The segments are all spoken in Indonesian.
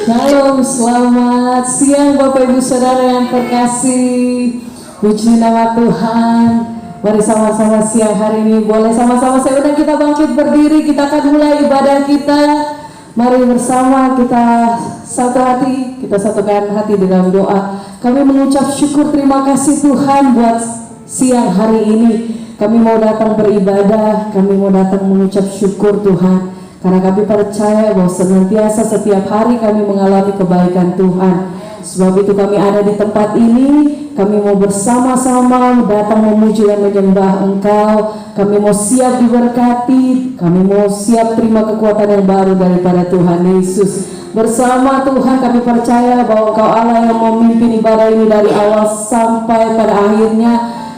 Shalom, selamat siang Bapak Ibu Saudara yang terkasih. Puji nama Tuhan. Mari sama-sama siang hari ini boleh sama-sama saya undang kita bangkit berdiri. Kita akan mulai ibadah kita. Mari bersama kita satu hati, kita satukan hati di dalam doa. Kami mengucap syukur terima kasih Tuhan buat siang hari ini. Kami mau datang beribadah, kami mau datang mengucap syukur Tuhan. Karena kami percaya bahwa senantiasa setiap hari kami mengalami kebaikan Tuhan. Sebab itu kami ada di tempat ini, kami mau bersama-sama datang memuji dan menyembah Engkau. Kami mau siap diberkati, kami mau siap terima kekuatan yang baru daripada Tuhan Yesus. Bersama Tuhan kami percaya bahwa Engkau Allah yang memimpin ibadah ini dari awal sampai pada akhirnya.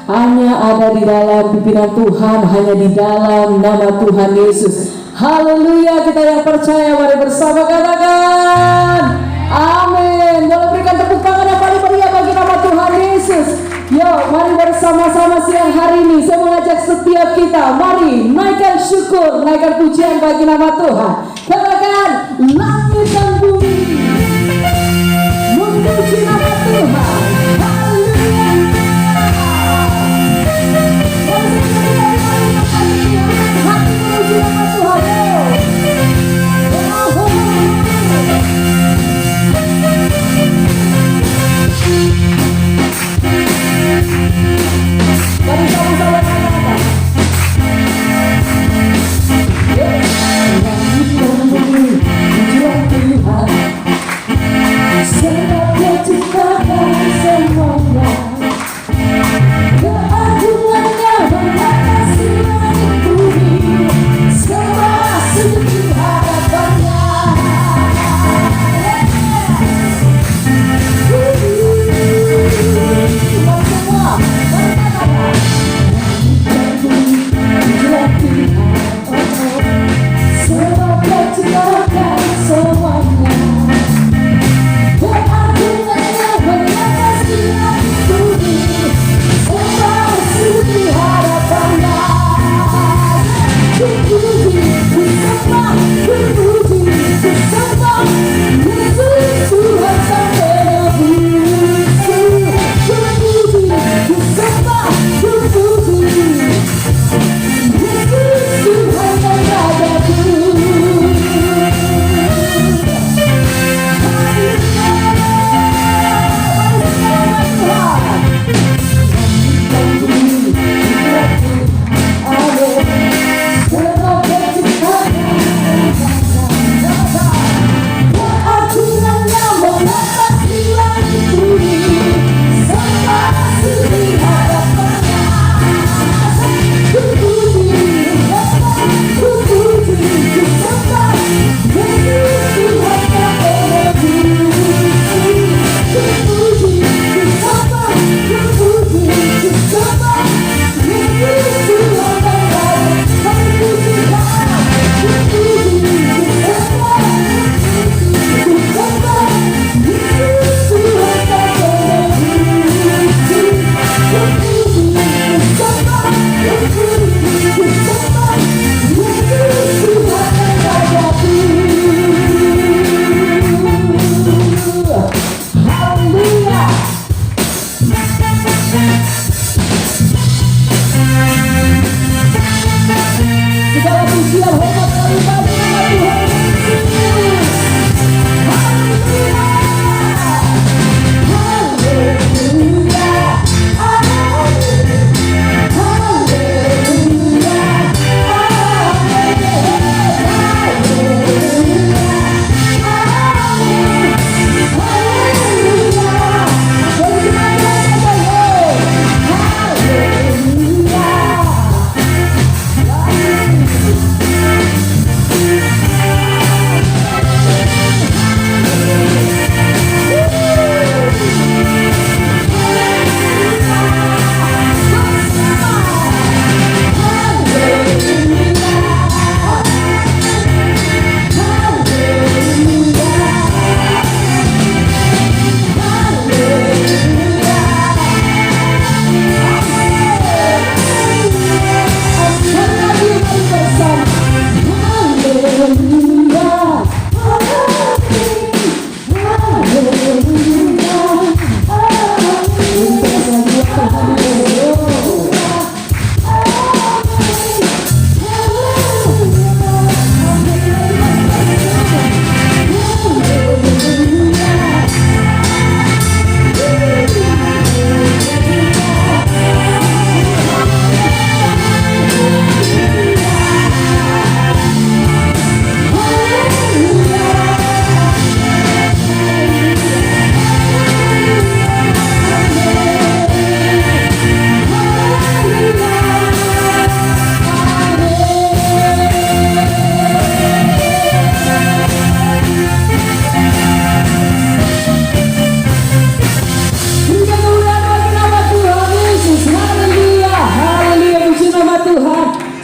Hanya ada di dalam pimpinan Tuhan, hanya di dalam nama Tuhan Yesus. Haleluya, kita yang percaya mari bersama katakan amin. Boleh berikan tepuk tangan yang paling meriah bagi nama Tuhan Yesus. Yuk mari bersama-sama siang hari ini saya mengajak setiap kita, mari naikkan syukur, naikkan pujian bagi nama Tuhan. Katakan langit dan bumi memuji nama Tuhan. Mari sama-sama katakan. Langit dan bumi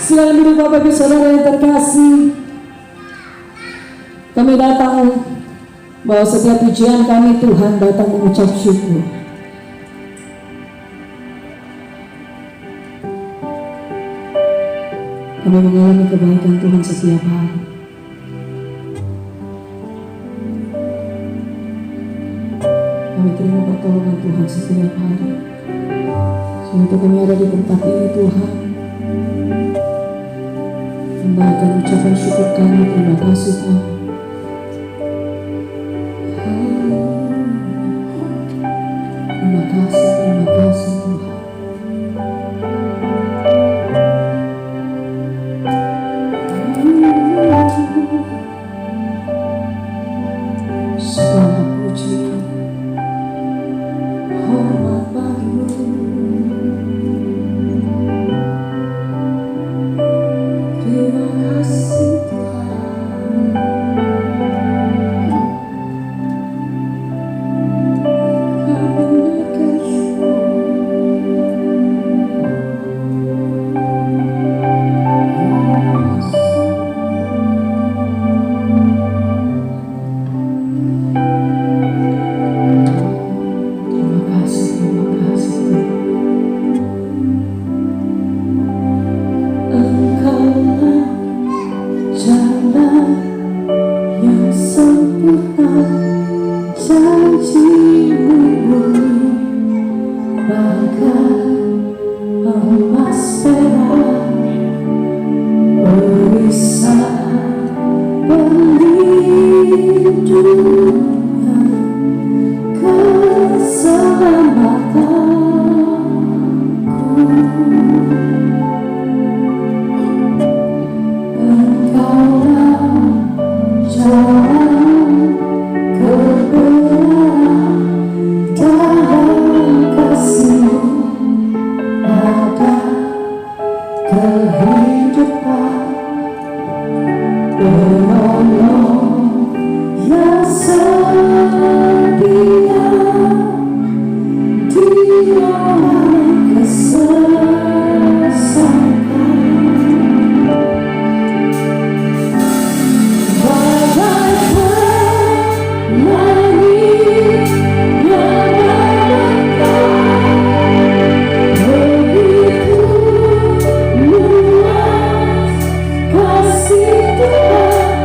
Silakan duduk Bapak Ibu Saudara yang terkasih. Kami datang bahwa setiap pujian kami Tuhan datang mengucap syukur. Kami mengalami kebaikan Tuhan setiap hari. Kami terima pertolongan Tuhan setiap hari. Sehingga kami ada di tempat ini Tuhan, menaikkan ucapan syukur kami, terima kasih Tuhan. Terima kasih Tuhan. Segala puji, hormat bagimu. Terima kasih Tuhan. Kami naikkan syukur. Terima kasih Tuhan. Engkaulah jalan yang sempurna, janji-Mu bagai emas perak, perisai perlindungan, keselamatanku. Engkaulah jalan kebenaran, dalam kasih-Mu ada kehidupan, penolong yang setia di dalam kesesakan. Kasih Tuhan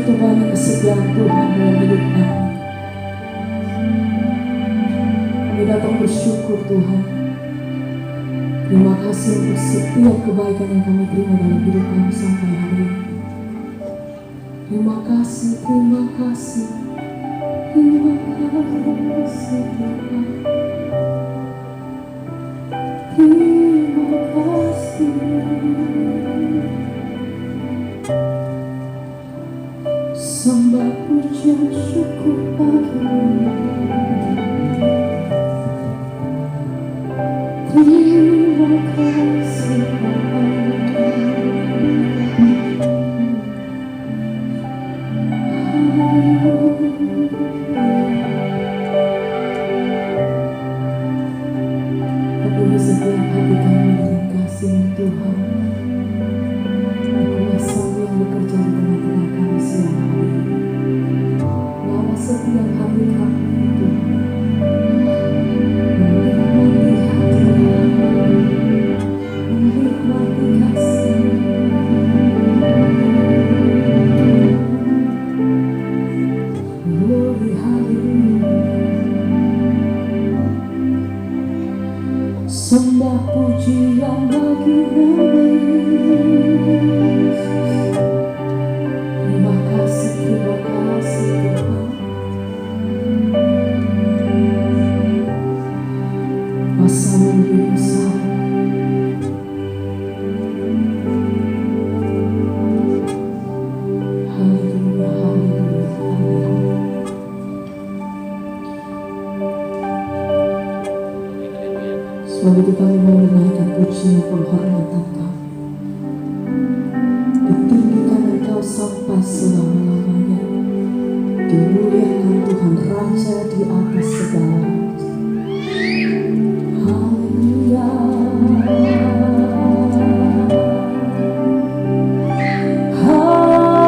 begitu banyak kesetiaan Tuhan dalam hidup kami. Kami datang bersyukur Tuhan. Terima kasih untuk setiap kebaikan yang kami terima dalam hidup kami sampai hari ini. Terima kasih, terima kasih, terima kasih Tuhan. Terima kasih. Sembah pujian syukur bagimu. Terima kasih penuhi setiap hati kami dengan kasih Tuhan. Kuasa yang bekerja di tengah-tengah kami siang hari ini. Bawa setiap hati kami Tuhan. Menikmati kasih. Glory haleluya. Sembah pujian bagi nama Yesus. Terima kasih Tuhan. Kuasa-Mu lebih besar. Haleluya, haleluya, haleluya. Sebab itu kami mau menaikkan pujian penghormatan kami. Ditinggikan Engkau sampai selama-lamanya. Dimuliakan Tuhan Raja di atas segala. Haleluya. Haleluya.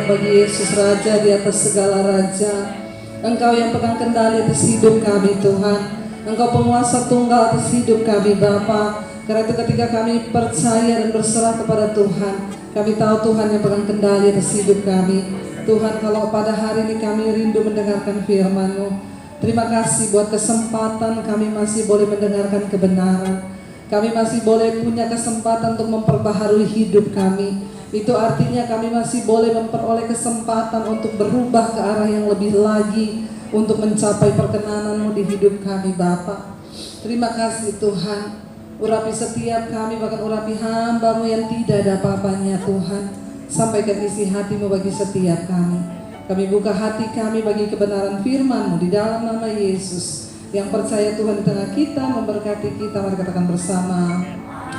bagi Yesus Raja di atas segala raja. Engkau yang pegang kendali atas hidup kami Tuhan. Engkau penguasa tunggal atas hidup kami Bapa. Karena itu ketika kami percaya dan berserah kepada Tuhan, kami tahu Tuhan yang pegang kendali atas hidup kami. Tuhan, kalau pada hari ini kami rindu mendengarkan firman-Mu. Terima kasih buat kesempatan kami masih boleh mendengarkan kebenaran. Kami masih boleh punya kesempatan untuk memperbaharui hidup kami. Itu artinya kami masih boleh memperoleh kesempatan untuk berubah ke arah yang lebih lagi, untuk mencapai perkenanan-Mu di hidup kami Bapa. Terima kasih Tuhan. Urapi setiap kami, bahkan urapi hamba-Mu yang tidak ada apa-apanya Tuhan. Sampaikan isi hati-Mu bagi setiap kami. Kami buka hati kami bagi kebenaran firman-Mu di dalam nama Yesus. Yang percaya Tuhan di tengah kita, memberkati kita, mari katakan bersama.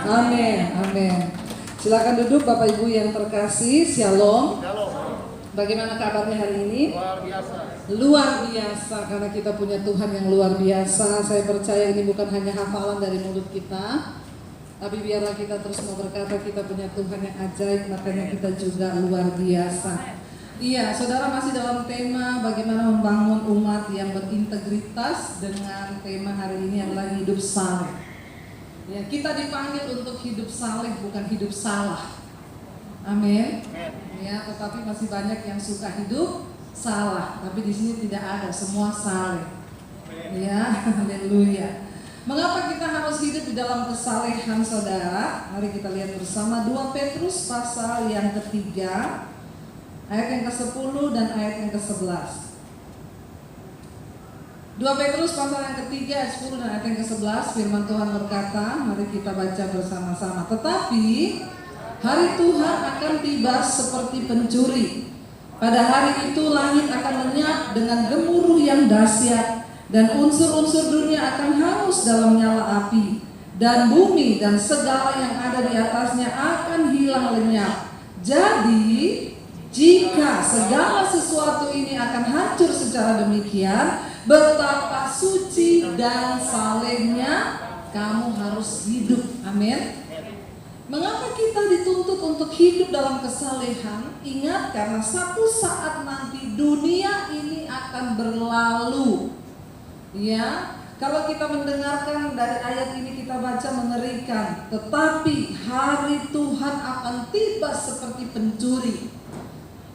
Amin, amin. Silakan duduk Bapak Ibu yang terkasih. Shalom. Bagaimana kabarnya hari ini? Luar biasa. Luar biasa, karena kita punya Tuhan yang luar biasa. Saya percaya ini bukan hanya hafalan dari mulut kita, tapi biarlah kita terus mau berkata kita punya Tuhan yang ajaib, makanya kita juga luar biasa. Iya, saudara masih dalam tema bagaimana membangun umat yang berintegritas, dengan tema hari ini adalah hidup saleh. Ya, kita dipanggil untuk hidup saleh, bukan hidup salah. Amin. Ya, tetapi masih banyak yang suka hidup salah, tapi di sini tidak ada, semua saleh. Ya, haleluya. Mengapa kita harus hidup di dalam kesalehan, saudara? Mari kita lihat bersama 2 Petrus pasal yang ketiga, ayat yang ke-10 dan ayat yang ke-11. 2 Petrus pasal yang ketiga ayat 10 dan ayat yang ke-11, firman Tuhan berkata, mari kita baca bersama-sama. Tetapi hari Tuhan akan tiba seperti pencuri. Pada hari itu langit akan lenyap dengan gemuruh yang dahsyat, dan unsur-unsur dunia akan hangus dalam nyala api, dan bumi dan segala yang ada di atasnya akan hilang lenyap. Jadi jika segala sesuatu ini akan hancur secara demikian, betapa suci dan salehnya kamu harus hidup. Amin. Mengapa kita dituntut untuk hidup dalam kesalehan? Ingat, karena satu saat nanti dunia ini akan berlalu. Ya, kalau kita mendengarkan dari ayat ini kita baca mengerikan. Tetapi hari Tuhan akan tiba seperti pencuri.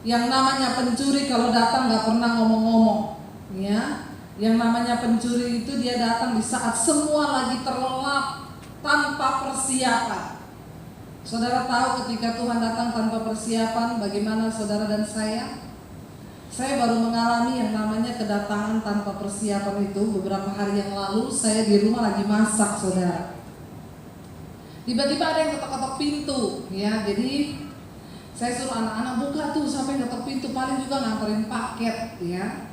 Yang namanya pencuri kalau datang gak pernah ngomong-ngomong. Ya, yang namanya pencuri itu dia datang di saat semua lagi terlelap, tanpa persiapan. Saudara tahu ketika Tuhan datang tanpa persiapan, bagaimana saudara dan saya? Saya baru mengalami yang namanya kedatangan tanpa persiapan itu beberapa hari yang lalu. Saya di rumah lagi masak, saudara. Tiba-tiba ada yang ketok-ketok pintu, ya. Jadi saya suruh anak-anak buka tuh, sampai ketok pintu, paling juga nganterin paket, ya.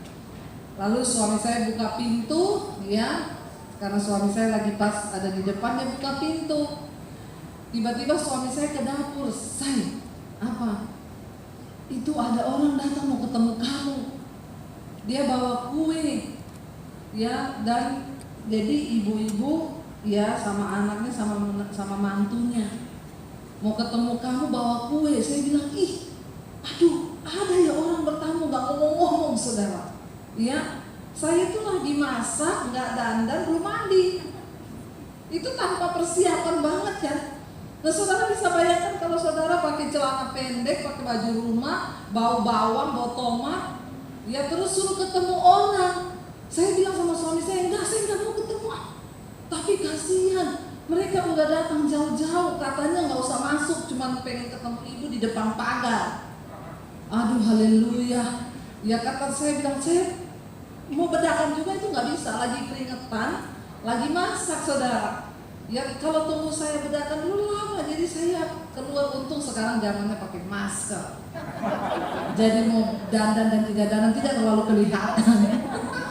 Lalu suami saya buka pintu, ya, karena suami saya lagi pas ada di depan, dia buka pintu. Tiba-tiba suami saya ke dapur, "Say, apa? Itu ada orang datang mau ketemu kamu. Dia bawa kue." Ya, dan jadi ibu-ibu ya sama anaknya sama mantunya mau ketemu kamu bawa kue. Saya bilang, "Ih, aduh, ada ya orang bertamu gak ngomong-ngomong, saudara." Ya, saya tuh lagi masak, gak dandan, belum mandi. Itu tanpa persiapan banget kan. Nah, saudara bisa bayangkan kalau saudara pakai celana pendek, pakai baju rumah, bau bawang, bau tomat, ya terus suruh ketemu orang. Saya bilang sama suami saya, enggak, saya enggak mau ketemu. Tapi kasihan, mereka udah datang jauh-jauh, katanya nggak usah masuk, cuma pengen ketemu ibu di depan pagar. Aduh, haleluya. Ya kata saya bilang, saya mau bedakan juga itu nggak bisa, lagi keringetan, lagi masak, saudara. Ya kalau tunggu saya bedakan dulu lama, jadi saya keluar. Untung sekarang zamannya pakai masker. Jadi mau dandan dan tidak dandan tidak terlalu kelihatan.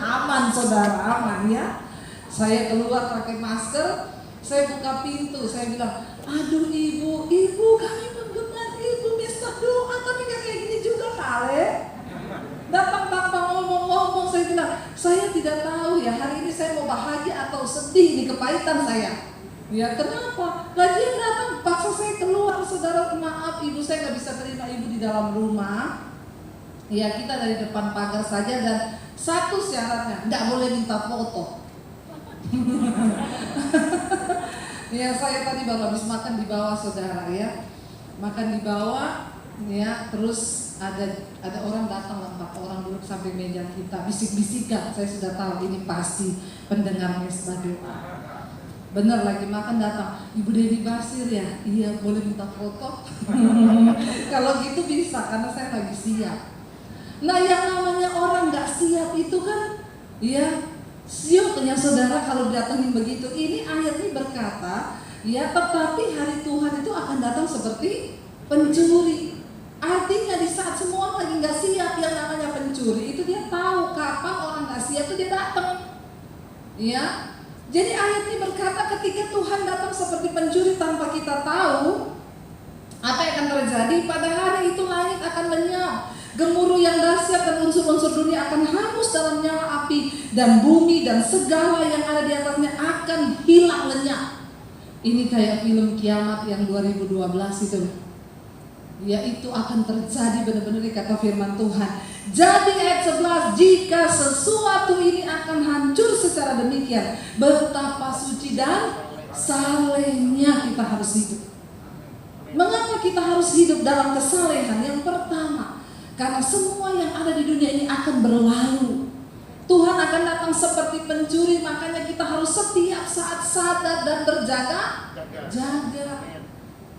Aman, saudara, aman ya. Saya keluar pakai masker, saya buka pintu, saya bilang, "Aduh ibu kami penggemar ibu, minta doa, tapi gak kayak gini juga kali." Datang tanpa ngomong-ngomong, saya bilang, "Saya tidak tahu ya, hari ini saya mau bahagia atau sedih, ini kepahitan saya." Ya kenapa? Lagian datang paksa saya keluar, saudara. Maaf, ibu saya nggak bisa terima ibu di dalam rumah. Ya, kita dari depan pagar saja, dan satu syaratnya, nggak boleh minta foto. Ya, saya tadi baru habis makan di bawah, saudara ya. Makan di bawah, ya, terus ada orang datang lah, 4 orang duduk sampai meja kita, bisik-bisikan. Saya sudah tahu ini pasti pendengar mesbah doa. Bener, lagi makan datang, Ibu Dewi Basir ya? Iya, boleh minta foto? Kalau gitu bisa, karena saya lagi siap. Nah, yang namanya orang gak siap itu kan, ya, sioknya saudara kalau datangin begitu. Ini ayat ini berkata, ya, tetapi hari Tuhan itu akan datang seperti pencuri. Artinya di saat semua lagi gak siap, yang namanya pencuri itu dia tahu kapan orang gak siap itu dia datang. Ya, jadi ayat ini berkata ketika Tuhan datang seperti pencuri tanpa kita tahu apa yang akan terjadi, pada hari itu langit akan lenyap, gemuruh yang dahsyat dan unsur-unsur dunia akan hangus dalam nyala api, dan bumi dan segala yang ada di atasnya akan hilang lenyap. Ini kayak film kiamat yang 2012 itu. Ya, itu akan terjadi benar-benar kata firman Tuhan. Jadi ayat 11, jika sesuatu ini akan hancur secara demikian, betapa suci dan salehnya kita harus hidup. Mengapa kita harus hidup dalam kesalehan? Yang pertama, karena semua yang ada di dunia ini akan berlalu. Tuhan akan datang seperti pencuri, makanya kita harus setiap saat sadar dan berjaga-jaga.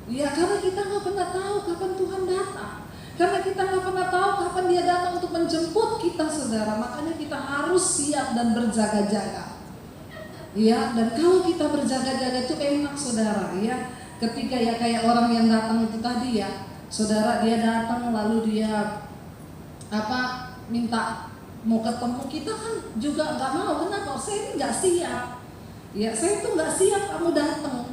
Ya, karena kita nggak pernah tahu kapan Tuhan datang. Karena kita nggak pernah tahu kapan Dia datang untuk menjemput kita, saudara. Makanya kita harus siap dan berjaga-jaga. Ya, dan kalau kita berjaga-jaga itu enak, saudara. Ya, ketika ya kayak orang yang datang itu tadi ya, saudara, dia datang lalu dia minta mau ketemu kita kan juga nggak mau. Kenapa? Saya ini nggak siap. Ya, saya itu nggak siap kamu datang.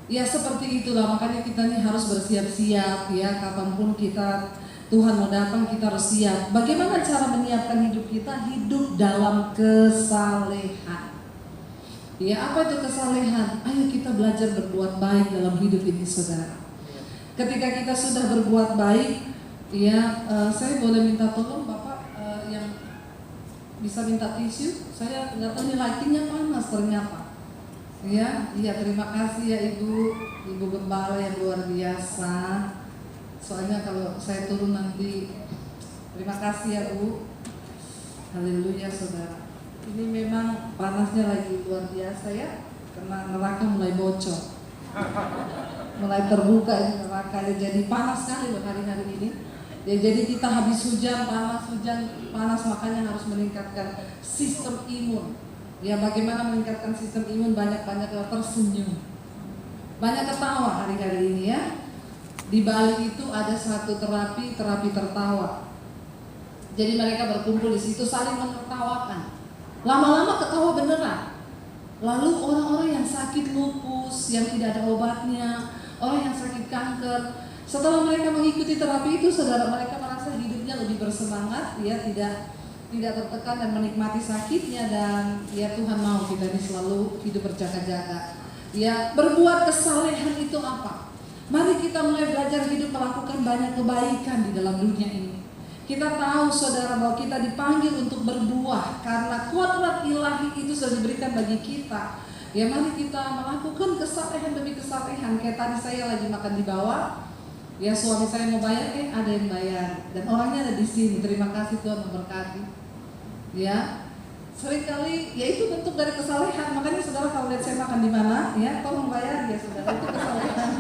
Ya, seperti itulah, makanya kita nih harus bersiap-siap ya, kapanpun Tuhan mau datang kita harus siap. Bagaimana cara menyiapkan hidup kita? Hidup dalam kesalehan. Ya, apa itu kesalehan? Ayo kita belajar berbuat baik dalam hidup ini, saudara. Ketika kita sudah berbuat baik, ya, saya boleh minta tolong Bapak yang bisa minta tisu? Saya nggak tahu nih, lightingnya panas ternyata. Ya, iya, terima kasih ya Ibu Gembala yang luar biasa. Soalnya kalau saya turun nanti, terima kasih ya Bu. Haleluya, saudara. Ini memang panasnya lagi luar biasa ya, karena neraka mulai bocor, mulai terbuka ini neraka, jadi panas sekali hari-hari ini. Ya, jadi kita habis hujan panas, makanya harus meningkatkan sistem imun. Ya, bagaimana meningkatkan sistem imun? Banyak-banyak tersenyum, banyak ketawa hari-hari ini ya. Di Bali itu ada satu terapi tertawa. Jadi mereka berkumpul di situ saling menertawakan. Lama-lama ketawa beneran. Lalu orang-orang yang sakit lupus, yang tidak ada obatnya, orang yang sakit kanker, setelah mereka mengikuti terapi itu, saudara, mereka merasa hidupnya lebih bersemangat, ya, tidak tertekan dan menikmati sakitnya. Dan ya, Tuhan mau kita ini selalu hidup berjaga-jaga. Ya, berbuat kesalehan itu apa? Mari kita mulai belajar hidup melakukan banyak kebaikan di dalam dunia ini. Kita tahu, saudara, bahwa kita dipanggil untuk berbuah karena kuadrat ilahi itu sudah diberikan bagi kita. Ya, mari kita melakukan kesalehan demi kesalehan. Kayak tadi saya lagi makan di bawah, ya, suami saya mau bayar, ada yang bayar, dan orangnya ada di sini. Terima kasih, Tuhan memberkati. Ya, seringkali ya itu bentuk dari kesalehan. Makanya saudara kalau lihat saya makan di mana, ya, tolong bayar ya, saudara, itu kesalehan.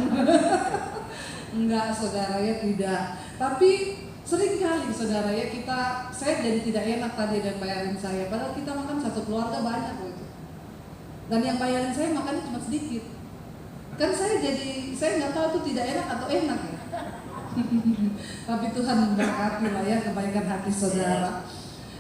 Enggak, saudara, ya, tidak. Tapi seringkali, saudara, ya, saya jadi tidak enak tadi ada yang bayarin saya, padahal kita makan satu keluarga banyak loh itu. Dan yang bayarin saya makannya cuma sedikit. Kan saya nggak tahu itu tidak enak atau enak ya. Tapi Tuhan memberkati lah ya kebaikan hati saudara.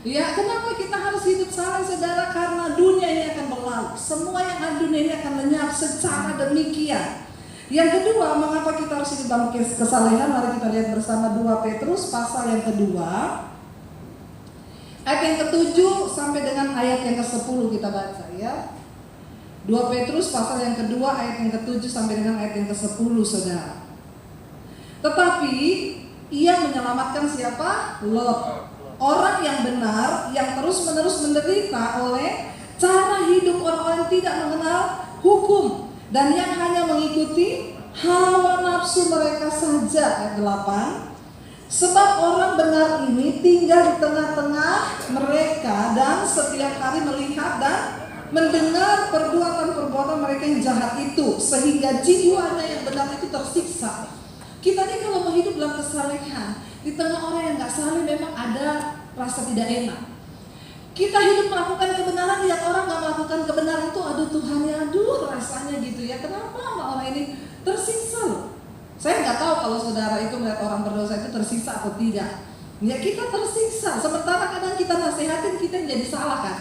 Ya, kenapa kita harus hidup saleh, saudara? Karena dunia ini akan berlalu. Semua yang ada di dunia ini akan lenyap secara demikian. Yang kedua, mengapa kita harus hidup dalam kesalehan? Mari kita lihat bersama 2 Petrus pasal yang kedua, ayat yang ke-7 sampai dengan ayat yang ke-10 kita baca ya. 2 Petrus pasal yang kedua ayat yang ke-7 sampai dengan ayat yang ke-10, saudara. Tetapi Ia menyelamatkan siapa? Lot. Orang yang benar, yang terus-menerus menderita oleh cara hidup orang-orang yang tidak mengenal hukum dan yang hanya mengikuti hawa nafsu mereka saja. Ayat 8. Sebab orang benar ini tinggal di tengah-tengah mereka dan setiap hari melihat dan mendengar perbuatan-perbuatan mereka yang jahat itu, sehingga jiwanya yang benar itu tersiksa. Kita ini kalau mau hidup dalam kesalehan, di tengah orang yang gak saleh memang ada rasa tidak enak. Kita hidup melakukan kebenaran, lihat orang gak melakukan kebenaran itu, aduh Tuhan ya, aduh rasanya gitu ya. Kenapa orang ini tersiksa loh? Saya nggak tahu kalau saudara itu melihat orang berdosa itu tersiksa atau tidak. Ya kita tersiksa, sementara kadang kita nasihatin kita yang jadi salah kan.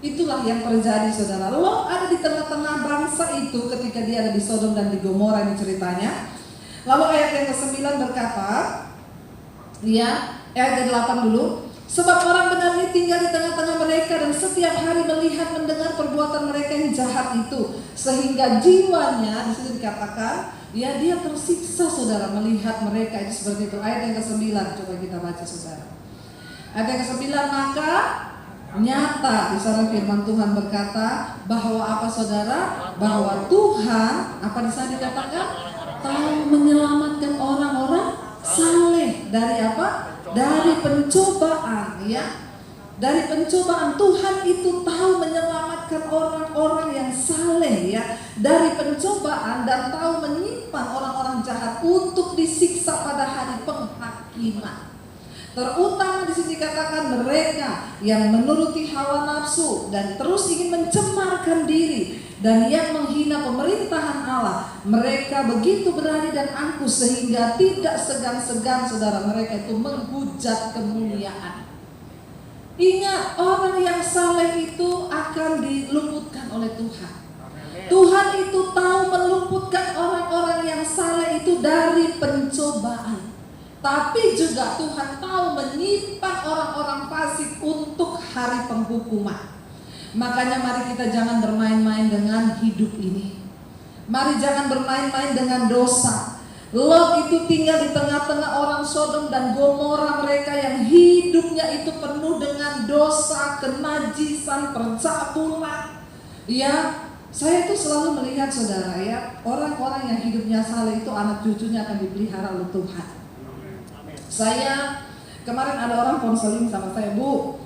Itulah yang terjadi saudara. Lot ada di tengah-tengah bangsa itu ketika dia ada di Sodom dan di Gomora, ini ceritanya. Lalu ayat yang ke-9 berkata, ya ayat ke-8 dulu. Sebab orang benar ini tinggal di tengah-tengah mereka dan setiap hari melihat mendengar perbuatan mereka yang jahat itu, sehingga jiwanya di situ dikatakan ya dia tersiksa saudara melihat mereka itu seperti itu. Ayat yang ke-9 coba kita baca saudara. Ayat yang ke-9, maka nyata di sana firman Tuhan berkata bahwa apa saudara? Bahwa Tuhan apa di sana dikatakan tahu menyelamatkan orang-orang saleh dari apa? Dari pencobaan ya. Dari pencobaan Tuhan itu tahu menyelamatkan orang-orang yang saleh ya dari pencobaan dan tahu menyimpan orang-orang jahat untuk disiksa pada hari penghakiman. Terutama di sini dikatakan mereka yang menuruti hawa nafsu dan terus ingin mencemarkan diri dan yang menghina pemerintahan Allah. Mereka begitu berani dan angkuh sehingga tidak segan-segan saudara mereka itu menghujat kemuliaan. Ingat, orang yang saleh itu akan diluputkan oleh Tuhan. Tuhan itu tahu meluputkan orang-orang yang saleh itu dari pencobaan. Tapi juga Tuhan tahu menyimpan orang-orang fasik untuk hari penghukuman. Makanya mari kita jangan bermain-main dengan hidup ini. Mari jangan bermain-main dengan dosa. Lot itu tinggal di tengah-tengah orang Sodom dan Gomora, mereka yang hidupnya itu penuh dengan dosa, kenajisan, percabulan. Ya, saya itu selalu melihat saudara ya, orang-orang yang hidupnya saleh itu anak cucunya akan dipelihara oleh Tuhan. Saya kemarin ada orang konseling sama saya, Bu,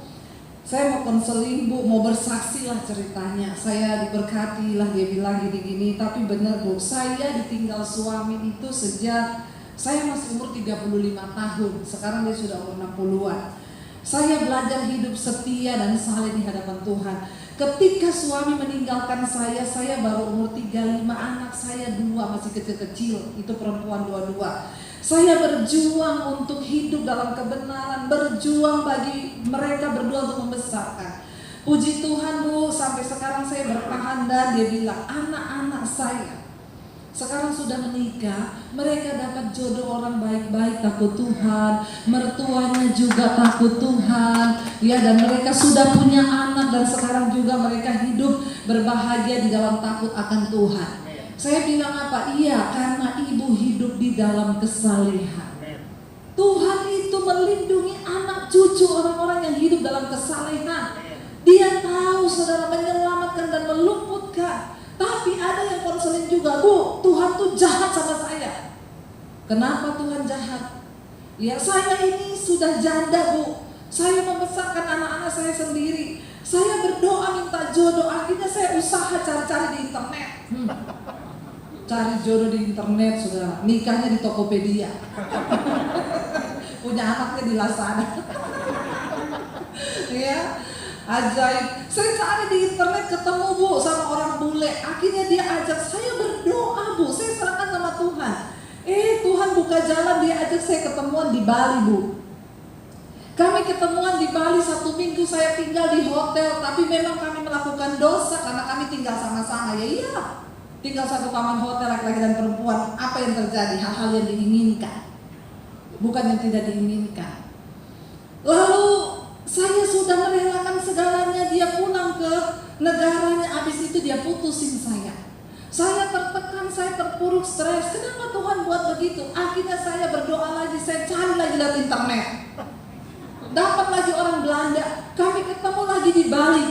saya mau konseling Bu, mau bersaksi lah ceritanya. Saya diberkati lah, dia bilang gini-gini. Tapi benar Bu, saya ditinggal suami itu sejak saya masih umur 35 tahun. Sekarang dia sudah umur 60-an. Saya belajar hidup setia dan saleh di hadapan Tuhan. Ketika suami meninggalkan saya baru umur 35, anak saya 2 masih kecil-kecil, itu perempuan 2. Saya berjuang untuk hidup dalam kebenaran, berjuang bagi mereka berdua untuk membesarkan. Puji Tuhan Bu, sampai sekarang saya bertahan dan dia bilang anak-anak saya sekarang sudah menikah, mereka dapat jodoh orang baik-baik, takut Tuhan, mertuanya juga takut Tuhan, ya, dan mereka sudah punya anak dan sekarang juga mereka hidup berbahagia di dalam takut akan Tuhan. Saya bilang apa? Iya, karena ibu hidup di dalam kesalehan. Tuhan itu melindungi anak cucu orang-orang yang hidup dalam kesalehan. Dia tahu saudara menyelamatkan dan meluputkan. Tapi ada yang konseling juga, Bu, Tuhan tuh jahat sama saya. Kenapa Tuhan jahat? Ya, saya ini sudah janda Bu. Saya membesarkan anak-anak saya sendiri. Saya berdoa minta jodoh, akhirnya saya usaha cari-cari di internet. Cari jodoh di internet, saudara. Nikahnya di Tokopedia. Punya anaknya di Lazada. Ya, ajaib. Saya cari di internet ketemu Bu sama orang bule. Akhirnya dia ajak saya berdoa Bu. Saya serahkan sama Tuhan. Tuhan buka jalan, dia ajak saya ketemuan di Bali Bu. Kami ketemuan di Bali 1 minggu, saya tinggal di hotel. Tapi memang kami melakukan dosa karena kami tinggal sama-sama. Ya iya, tinggal satu kamar hotel laki-laki dan perempuan. Apa yang terjadi? Hal-hal yang diinginkan, bukan yang tidak diinginkan. Lalu saya sudah merelakan segalanya, dia pulang ke negaranya, habis itu dia putusin saya. Saya tertekan, saya terpuruk, sibuk, stres. Kenapa Tuhan buat begitu? Akhirnya saya berdoa lagi, saya cari lagi lihat internet. Dapat lagi orang Belanda, kami ketemu lagi di Bali.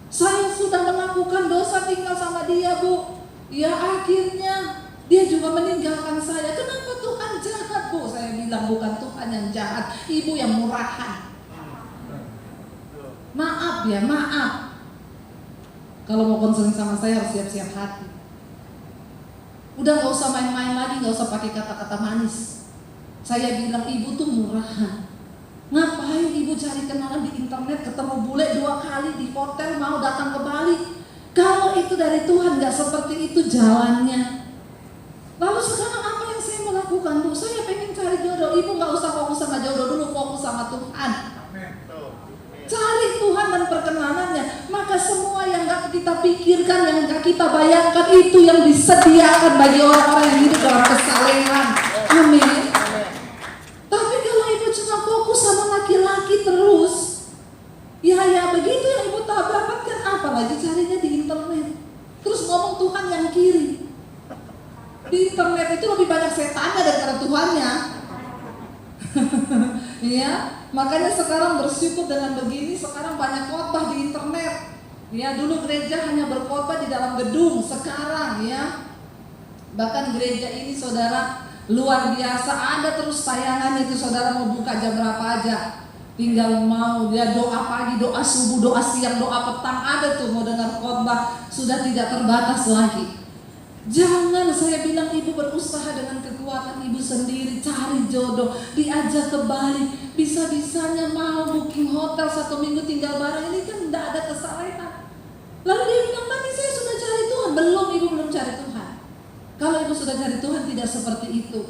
Saya sudah melakukan dosa tinggal sama dia, Bu. Ya akhirnya dia juga meninggalkan saya. Kenapa Tuhan jahat, Bu? Saya bilang bukan Tuhan yang jahat, Ibu yang murahan. Maaf ya, maaf. Kalau mau konseling sama saya harus siap-siap hati. Udah gak usah main-main lagi, gak usah pakai kata-kata manis. Saya bilang Ibu tuh murahan. Ngapain Ibu cari kenalan di internet, ketemu bule 2 kali di hotel, mau datang ke Bali? Kalau itu dari Tuhan, gak seperti itu jalannya. Lalu sekarang apa yang saya melakukan, Bu? Saya pengen cari jodoh. Ibu gak usah fokus sama jodoh dulu, fokus sama Tuhan. Cari Tuhan dan perkenanannya. Maka semua yang gak kita pikirkan, yang gak kita bayangkan, itu yang disediakan bagi orang-orang yang hidup dalam kesalehan. Amin. Tapi kalau Ibu cuma fokus sama laki-laki terus, ya begitu yang Ibu dapatkan, apalagi carinya di internet. Terus ngomong Tuhan yang kiri. Di internet itu lebih banyak setannya daripada Tuhannya. Ya, makanya sekarang bersyukur dengan begini, sekarang banyak khotbah di internet. Ya, dulu gereja hanya berkhotbah di dalam gedung, sekarang ya. Bahkan gereja ini saudara luar biasa, ada terus tayangannya itu, saudara mau buka jam berapa aja. Tinggal mau dia doa pagi, doa subuh, doa siang, doa petang, ada tuh mau dengar khotbah, sudah tidak terbatas lagi. Jangan, saya bilang Ibu berusaha dengan kekuatan Ibu sendiri, cari jodoh, diajak ke Bali, bisa-bisanya mau booking hotel 1 minggu tinggal bareng, ini kan tidak ada kesalehan. Lalu dia bilang, tadi saya sudah cari Tuhan. Belum, Ibu belum cari Tuhan. Kalau Ibu sudah cari Tuhan tidak seperti itu.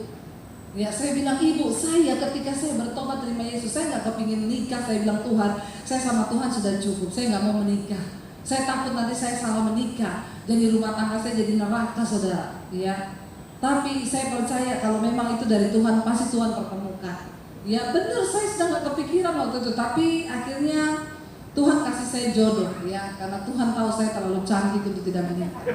Ya, saya bilang Ibu, saya ketika saya bertobat terima Yesus, saya nggak kepingin menikah. Saya bilang Tuhan, saya sama Tuhan sudah cukup, saya nggak mau menikah. Saya takut nanti saya salah menikah, jadi rumah tangga saya jadi neraka, saudara. Ya, tapi saya percaya kalau memang itu dari Tuhan, pasti Tuhan pertemukan. Ya benar, saya sedang nggak kepikiran waktu itu, tapi akhirnya Tuhan kasih saya jodoh, ya, karena Tuhan tahu saya terlalu cantik untuk tidak menikah.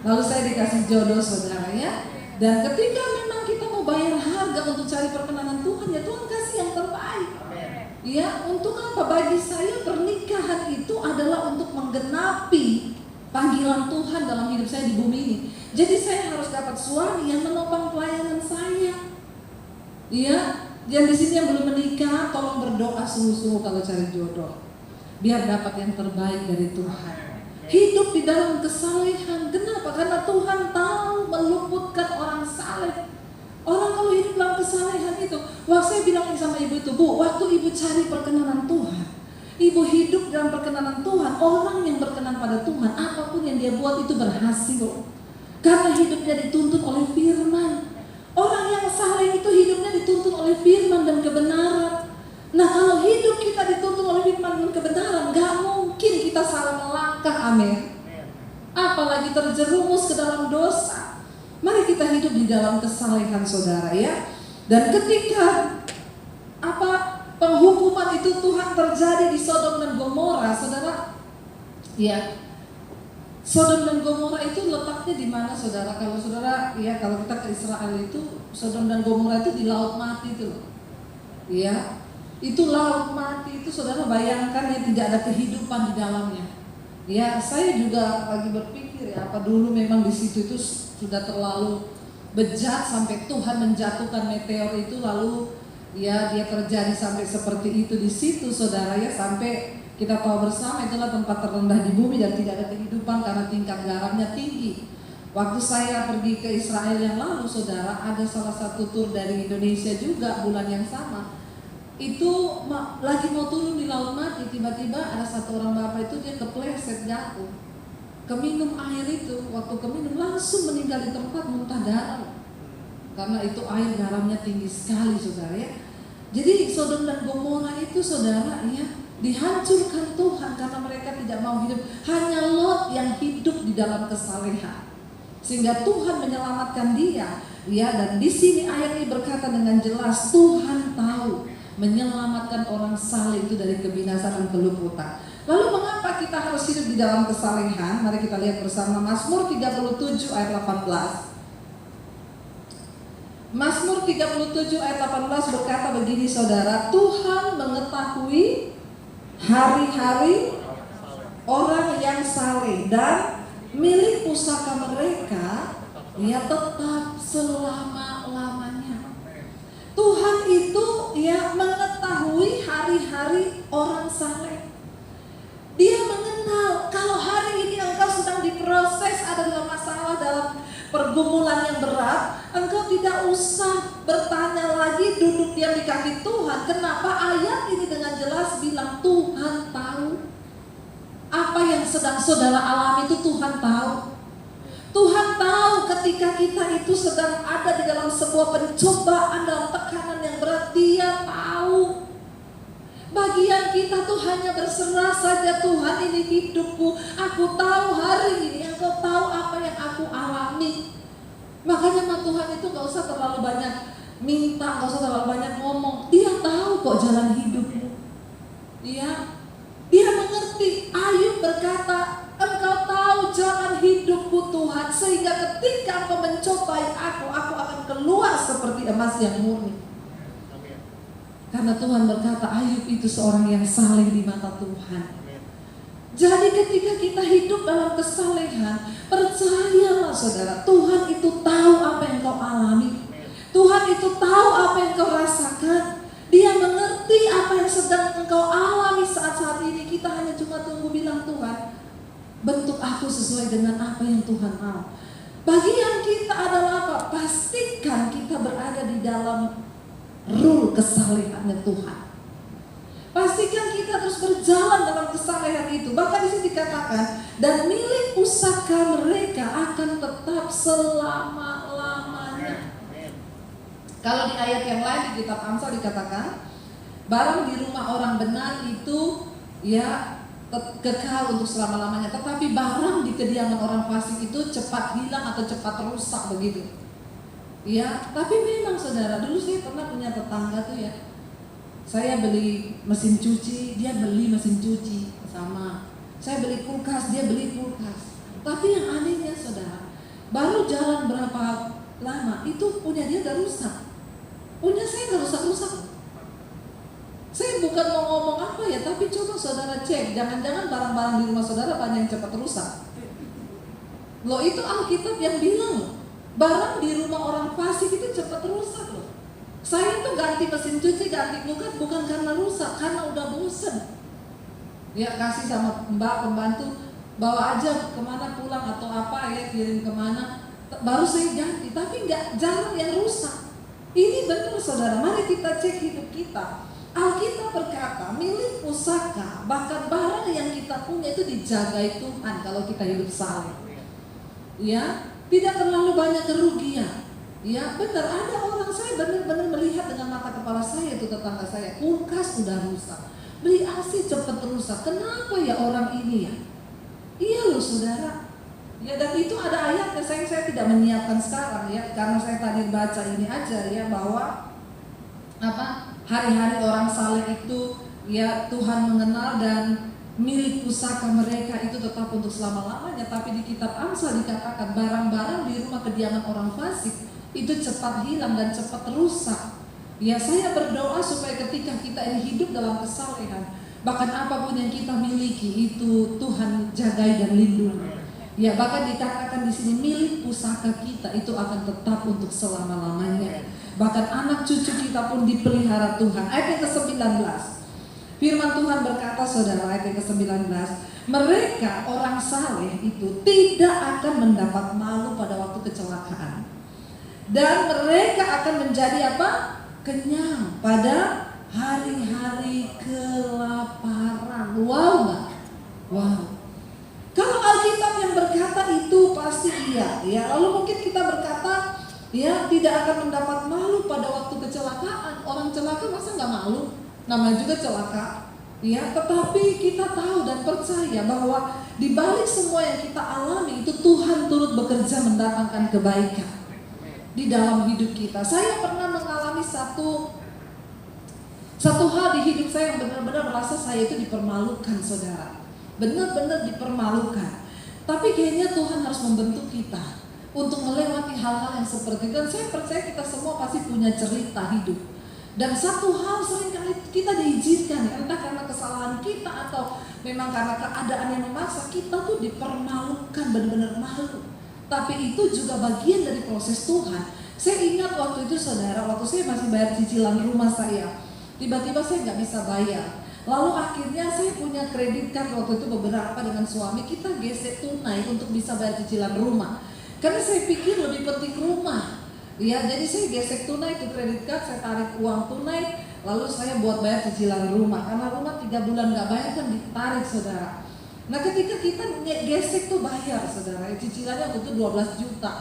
Lalu saya dikasih jodoh, saudara, ya. Dan ketika memang kita mau bayar harga untuk cari perkenanan Tuhan, ya Tuhan kasih yang terbaik. Ya, untuk apa? Bagi saya pernikahan itu adalah untuk menggenapi panggilan Tuhan dalam hidup saya di bumi ini. Jadi saya harus dapat suami yang menopang pelayanan saya. Ya, yang di sini yang belum menikah, tolong berdoa sungguh-sungguh kalau cari jodoh, biar dapat yang terbaik dari Tuhan. Hidup di dalam kesalehan. Kenapa? Karena Tuhan tahu meluputkan orang saleh. Orang kalau hidup dalam kesalehan itu, waktu saya bilang sama Ibu itu, Bu, waktu Ibu cari perkenanan Tuhan, Ibu hidup dalam perkenanan Tuhan, orang yang berkenan pada Tuhan, apapun yang dia buat itu berhasil. Karena hidupnya dituntun oleh firman. Orang yang saleh itu hidupnya dituntun oleh firman dan kebenaran. Nah, kalau hidup kita dituntun oleh firman dan kebenaran, gak mungkin kita salah melangkah, amin. Apalagi terjerumus ke dalam dosa. Mari kita hidup di dalam kesalehan, saudara, ya. Dan ketika penghukuman itu Tuhan terjadi di Sodom dan Gomora, saudara, ya. Sodom dan Gomora itu letaknya di mana, saudara? Kalau saudara, ya, kalau kita ke Israel itu, Sodom dan Gomora itu di Laut Mati itu, ya. Itu laut mati itu, saudara bayangkan ya, tidak ada kehidupan di dalamnya. Ya, saya juga lagi berpikir ya, apa dulu memang di situ itu sudah terlalu bejat sampai Tuhan menjatuhkan meteor itu, lalu ya dia terjadi sampai seperti itu di situ, saudara, ya, sampai kita tahu bersama itulah tempat terendah di bumi dan tidak ada kehidupan karena tingkat garamnya tinggi. Waktu saya pergi ke Israel yang lalu, saudara, ada salah satu tur dari Indonesia juga bulan yang sama. Itu lagi mau turun di Laut Mati, tiba-tiba ada satu orang bapak itu dia kepleset jatuh, keminum air itu, waktu keminum langsung meninggal di tempat, muntah darah, karena itu air garamnya tinggi sekali, saudara, ya. Jadi Sodom dan Gomora itu, saudara, ya, dihancurkan Tuhan karena mereka tidak mau hidup. Hanya Lot yang hidup di dalam kesalehan, sehingga Tuhan menyelamatkan dia, ya. Dan di sini ayat ini berkata dengan jelas, Tuhan tahu menyelamatkan orang saleh itu dari kebinasaan dan keluputan. Lalu mengapa kita harus hidup di dalam kesalehan? Mari kita lihat bersama Mazmur 37 ayat 18. Mazmur 37 ayat 18 berkata begini saudara, Tuhan mengetahui hari-hari orang yang saleh dan milik pusaka mereka ya tetap selama-lamanya. Tuhan itu ya mengetahui hari-hari orang saleh. Dia mengenal kalau hari ini engkau sedang diproses, ada dalam masalah, dalam pergumulan yang berat, engkau tidak usah bertanya lagi, duduk diam di kaki Tuhan. Kenapa ayat ini dengan jelas bilang Tuhan tahu apa yang sedang saudara alami, itu Tuhan tahu. Tuhan tahu ketika kita itu sedang ada di dalam sebuah pencobaan, dalam tekanan yang berat, Dia tahu. Bagian kita tuh hanya berserah saja, Tuhan ini hidupku, aku tahu hari ini Engkau tahu apa yang aku alami. Makanya sama Tuhan itu gak usah terlalu banyak minta, gak usah terlalu banyak ngomong. Dia tahu kok jalan hidupmu. Dia mengerti. Ayub berkata, Engkau tahu jalan hidupku Tuhan, sehingga ketika Engkau mencobai aku akan keluar seperti emas yang murni. Karena Tuhan berkata Ayub itu seorang yang saleh di mata Tuhan. Jadi ketika kita hidup dalam kesalehan, percayalah saudara, Tuhan itu tahu apa yang kau alami. Tuhan itu tahu apa yang kau rasakan. Dia mengerti apa yang sedang engkau alami saat-saat ini. Kita hanya cuma tunggu bilang, Tuhan, bentuk aku sesuai dengan apa yang Tuhan mau. Bagian kita adalah apa? Pastikan kita berada di dalam rule kesalehannya Tuhan. Pastikan kita terus berjalan dalam kesalehan itu. Bahkan di sini dikatakan, dan milik pusaka mereka akan tetap selama-lamanya. Kalau di ayat yang lain di kitab Amsal dikatakan, barang di rumah orang benar itu ya kekal untuk selama-lamanya, tetapi barang di kediaman orang fasik itu cepat hilang atau cepat rusak begitu. Ya, tapi memang saudara, dulu saya pernah punya tetangga tuh ya. Saya beli mesin cuci, dia beli mesin cuci sama. Saya beli kulkas, dia beli kulkas. Tapi yang anehnya saudara, baru jalan berapa lama itu punya dia udah rusak. Punya saya udah rusak-rusak. Saya bukan mau ngomong apa ya, tapi coba saudara cek, jangan-jangan barang-barang di rumah saudara banyak yang cepat rusak. Loh, itu Alkitab yang bilang, barang di rumah orang fasik itu cepat rusak loh. Saya tuh ganti mesin cuci, ganti kulkas bukan karena rusak, karena udah bosen. Ya kasih sama mbak pembantu, bawa aja kemana pulang atau apa ya, kirim kemana, baru saya ganti. Tapi nggak jarang yang rusak. Ini benar saudara, mari kita cek hidup kita. Alkitab berkata milik pusaka, bahkan barang yang kita punya itu dijagai Tuhan kalau kita hidup saleh. Ya, tidak terlalu banyak kerugian. Ya benar, ada orang, saya benar-benar melihat dengan mata kepala saya, itu tetangga saya, kulkas udah rusak, beli AC cepat rusak. Kenapa ya orang ini ya? Iya loh saudara. Ya, dan itu ada ayatnya, saya tidak menyiapkan sekarang ya, karena saya tadi baca ini aja ya, bahwa hari-hari orang saleh itu ya Tuhan mengenal dan milik pusaka mereka itu tetap untuk selama-lamanya. Tapi di kitab Amsal dikatakan barang-barang di rumah kediaman orang fasik itu cepat hilang dan cepat rusak. Ya, saya berdoa supaya ketika kita ini hidup dalam kesalehan, bahkan apapun yang kita miliki itu Tuhan jagai dan lindungi. Ya, bahkan dikatakan di sini milik pusaka kita itu akan tetap untuk selama-lamanya. Bahkan anak cucu kita pun dipelihara Tuhan. Ayat yang ke-19. Firman Tuhan berkata saudara, ayat yang ke-19, mereka orang saleh itu tidak akan mendapat malu pada waktu kecelakaan. Dan mereka akan menjadi apa? Kenyang pada hari-hari kelaparan. Wow gak? Wow. Kalau Alkitab yang berkata itu pasti iya. Ya, lalu mungkin kita berkata ya tidak akan mendapat malu pada waktu kecelakaan. Orang celaka masa nggak malu? Namanya juga celaka. Ya, tetapi kita tahu dan percaya bahwa di balik semua yang kita alami itu Tuhan turut bekerja mendatangkan kebaikan di dalam hidup kita. Saya pernah mengalami satu Satu hal di hidup saya yang benar-benar merasa saya itu dipermalukan, saudara. Benar-benar dipermalukan. Tapi kayaknya Tuhan harus membentuk kita untuk melewati hal-hal yang seperti itu. Dan saya percaya kita semua pasti punya cerita hidup. Dan satu hal seringkali kita diizinkan, entah karena kesalahan kita atau memang karena keadaan yang memaksa, kita tuh dipermalukan, benar-benar malu. Tapi itu juga bagian dari proses Tuhan. Saya ingat waktu itu, saudara, waktu saya masih bayar cicilan rumah saya, tiba-tiba saya nggak bisa bayar. Lalu akhirnya saya punya kredit card waktu itu beberapa dengan suami, kita gesek tunai untuk bisa bayar cicilan rumah. Karena saya pikir lebih penting rumah. Ya, jadi saya gesek tunai ke kredit card, saya tarik uang tunai, lalu saya buat bayar cicilan rumah. Karena rumah 3 bulan nggak bayar kan ditarik, saudara. Nah ketika kita gesek tuh bayar, saudara, cicilannya waktu itu 12 juta.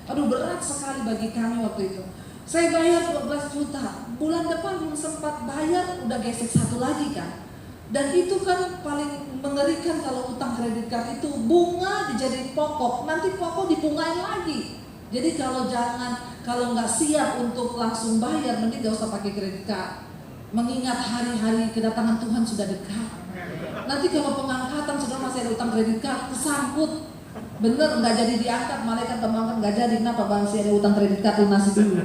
Aduh, berat sekali bagi kami waktu itu. Saya bayar 12 juta, bulan depan belum sempat bayar, udah gesek satu lagi kan. Dan itu kan paling mengerikan kalau utang kredit card itu, bunga dijadiin pokok, nanti pokok dibungain lagi. Jadi kalau nggak siap untuk langsung bayar, mending gak usah pakai kredit card. Mengingat hari-hari kedatangan Tuhan sudah dekat. Nanti kalau pengangkatan sudah masih ada utang kredit card, kesangkut. Bener, nggak jadi diangkat, malaikat pemangkat nggak jadi. Kenapa? Masih ada utang kredit card, lunasi dulu.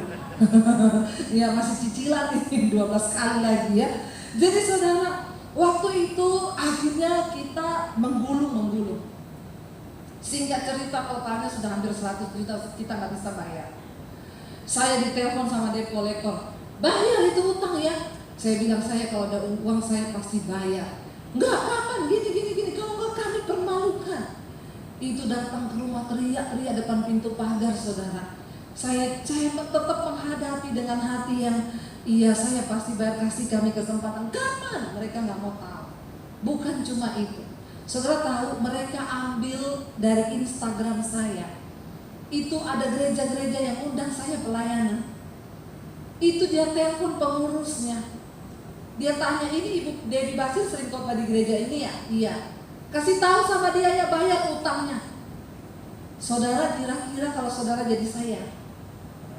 Ya masih cicilan nih 12 kali lagi ya. Jadi saudara, waktu itu akhirnya kita menggulung. Singkat cerita, totalnya sudah hampir 100 juta, kita nggak bisa bayar. Saya ditelepon sama debt collector, bayar itu utang ya. Saya bilang, saya kalau ada uang saya pasti bayar. Enggak, kapan? Gini, kalau enggak kami permalukan. Itu datang ke rumah teriak-teriak depan pintu pagar, saudara. Saya tetap menghadapi dengan hati yang, iya saya pasti bayar, kasih kami kesempatan. Kapan? Mereka nggak mau tahu. Bukan cuma itu, saudara tahu, mereka ambil dari Instagram saya. Itu ada gereja-gereja yang undang saya pelayanan. Itu dia telepon pengurusnya. Dia tanya, ini Ibu Debbie Basir sering khotbah di gereja ini ya? Iya. Kasih tahu sama dia ya, bayar utangnya. Saudara, kira-kira kalau saudara jadi saya,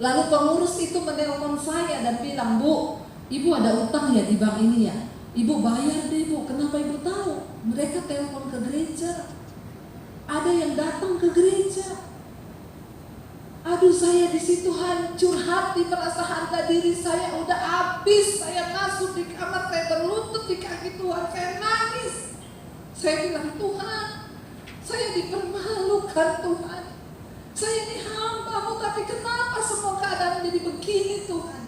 lalu pengurus itu menelpon saya dan bilang, Bu, Ibu ada utang ya di bank ini ya? Ibu bayar deh Bu. Kenapa Ibu tahu? Mereka telepon ke gereja. Ada yang datang ke gereja. Aduh, saya di situ hancur hati, merasa harga diri saya udah habis. Saya masuk di kamar, saya berlutut di kaki Tuhan, saya nangis. Saya bilang, Tuhan, saya dipermalukan Tuhan. Saya ini hamba-Mu, tapi kenapa semua keadaan jadi begini Tuhan?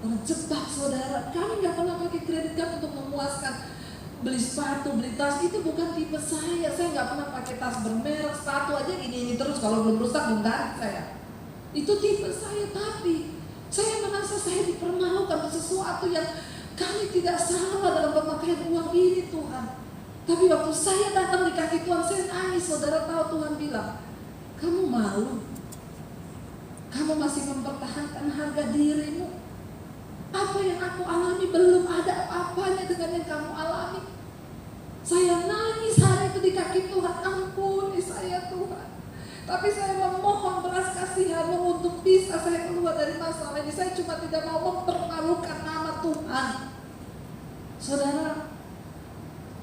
Terjebak, saudara. Kami gak pernah pakai kredit card untuk memuaskan. Beli sepatu, beli tas, itu bukan tipe saya. Saya gak pernah pakai tas bermerek, sepatu aja ini terus. Kalau belum rusak, belum ganti saya. Itu tipe saya, tapi saya merasa saya dipermalukan sesuatu yang kami tidak salah dalam pemakaian uang ini Tuhan. Tapi waktu saya datang di kaki Tuhan, saya nangis. Saudara tahu, Tuhan bilang, kamu malu? Kamu masih mempertahankan harga dirimu? Apa yang aku alami belum ada apa-apanya dengan yang kamu alami. Saya nangis hari itu di kaki Tuhan, ampuni saya Tuhan. Tapi saya memohon belas kasihan-Mu untuk bisa saya keluar dari masalah ini. Saya cuma tidak mau mempermalukan nama Tuhan. Saudara,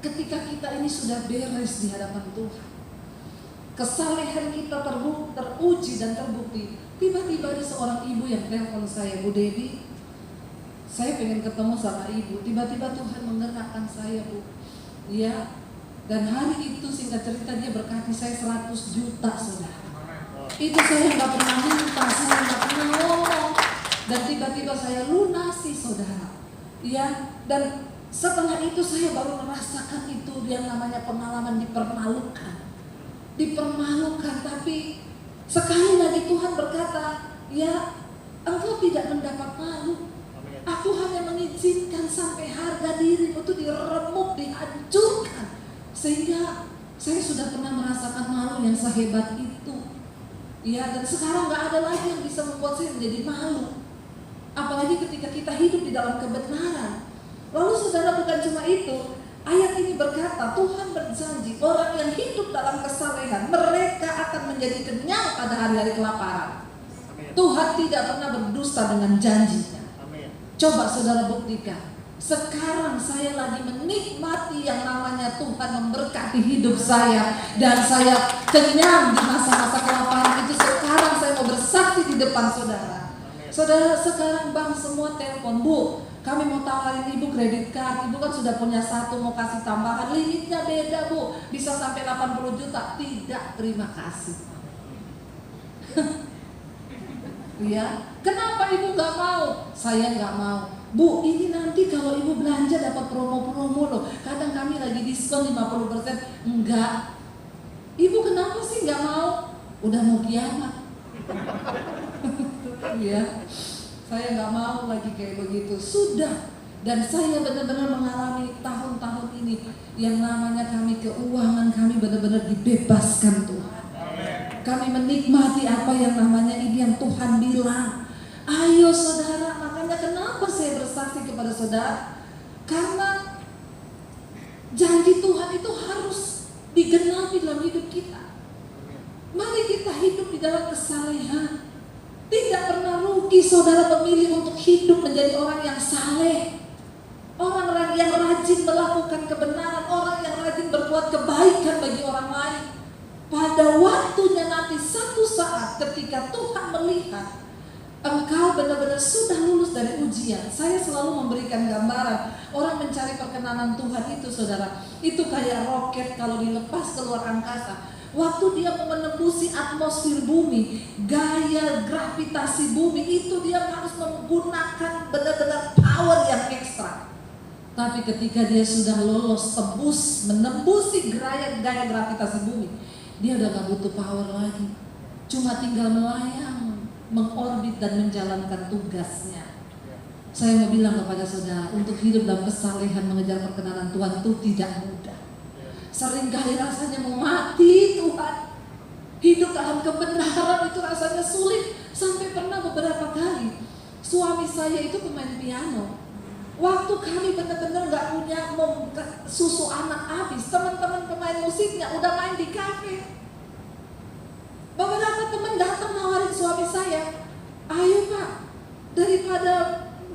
ketika kita ini sudah beres di hadapan Tuhan, kesalehan kita teruji dan terbukti, tiba-tiba ada seorang ibu yang telepon saya, Bu Debbie, saya pengen ketemu sama Ibu. Tiba-tiba Tuhan menggerakkan saya, Bu. Ya, dan hari itu singkat cerita dia berkati saya 100 juta, saudara. Itu saya nggak pernah minta, saya nggak pernah ngomong. Dan tiba-tiba saya lunasi, saudara. Ya, dan setelah itu saya baru merasakan itu yang namanya pengalaman dipermalukan. Dipermalukan, tapi sekali lagi Tuhan berkata, ya, engkau tidak mendapat malu. Aku hanya mengizinkan sampai harga dirimu itu diremuk, dihancurkan. Sehingga saya sudah pernah merasakan malu yang sehebat itu. Ya, dan sekarang gak ada lagi yang bisa membuat saya menjadi malu. Apalagi ketika kita hidup di dalam kebenaran. Lalu saudara, bukan cuma itu, ayat ini berkata, Tuhan berjanji orang yang hidup dalam kesalehan, mereka akan menjadi kenyang pada hari-hari kelaparan. Tuhan tidak pernah berdusta dengan janjinya. Coba saudara buktikan. Sekarang saya lagi menikmati yang namanya Tuhan memberkati hidup saya. Dan saya kenyang di masa-masa kelaparan itu. Sekarang saya mau bersaksi di depan saudara. Saudara, sekarang bank semua telepon, Bu, kami mau tawarin ibu kredit card. Ibu kan sudah punya satu, mau kasih tambahan. Limitnya beda, Bu, bisa sampai 80 juta. Tidak, terima kasih. Ya, kenapa ibu nggak mau? Saya nggak mau. Bu, ini nanti kalau ibu belanja dapat promo-promo loh. Kadang kami lagi diskon 50%. Enggak. Ibu kenapa sih nggak mau? Udah mau kiamat. Ya, saya nggak mau lagi kayak begitu. Sudah. Dan saya benar-benar mengalami tahun-tahun ini yang namanya keuangan kami benar-benar dibebaskan Tuhan. Kami menikmati apa yang namanya ini yang Tuhan bilang. Ayo saudara, makanya kenapa saya bersaksi kepada saudara? Karena janji Tuhan itu harus digenapi dalam hidup kita. Mari kita hidup di dalam kesalehan. Tidak pernah rugi saudara memilih untuk hidup menjadi orang yang saleh. Orang yang rajin melakukan kebenaran, orang yang rajin berbuat kebaikan bagi orang lain. Pada waktunya nanti satu saat ketika Tuhan melihat engkau benar-benar sudah lulus dari ujian. Saya selalu memberikan gambaran orang mencari perkenanan Tuhan itu saudara. Itu kayak roket kalau dilepas keluar angkasa. Waktu dia menembusi atmosfer bumi, gaya gravitasi bumi itu dia harus menggunakan benar-benar power yang ekstra. Tapi ketika dia sudah lolos tembus, menembusi gaya gravitasi bumi, dia udah gak butuh power lagi. Cuma tinggal melayang, mengorbit dan menjalankan tugasnya. Saya mau bilang kepada saudara, untuk hidup dalam kesalehan mengejar perkenanan Tuhan itu tidak mudah. Seringkali rasanya mau mati Tuhan. Hidup dalam kebenaran itu rasanya sulit. Sampai pernah beberapa kali suami saya itu pemain piano. Waktu kami benar-benar gak punya susu anak habis, teman-teman pemain musiknya udah main di kafe. Beberapa teman datang nawarin suami saya, ayo Pak, daripada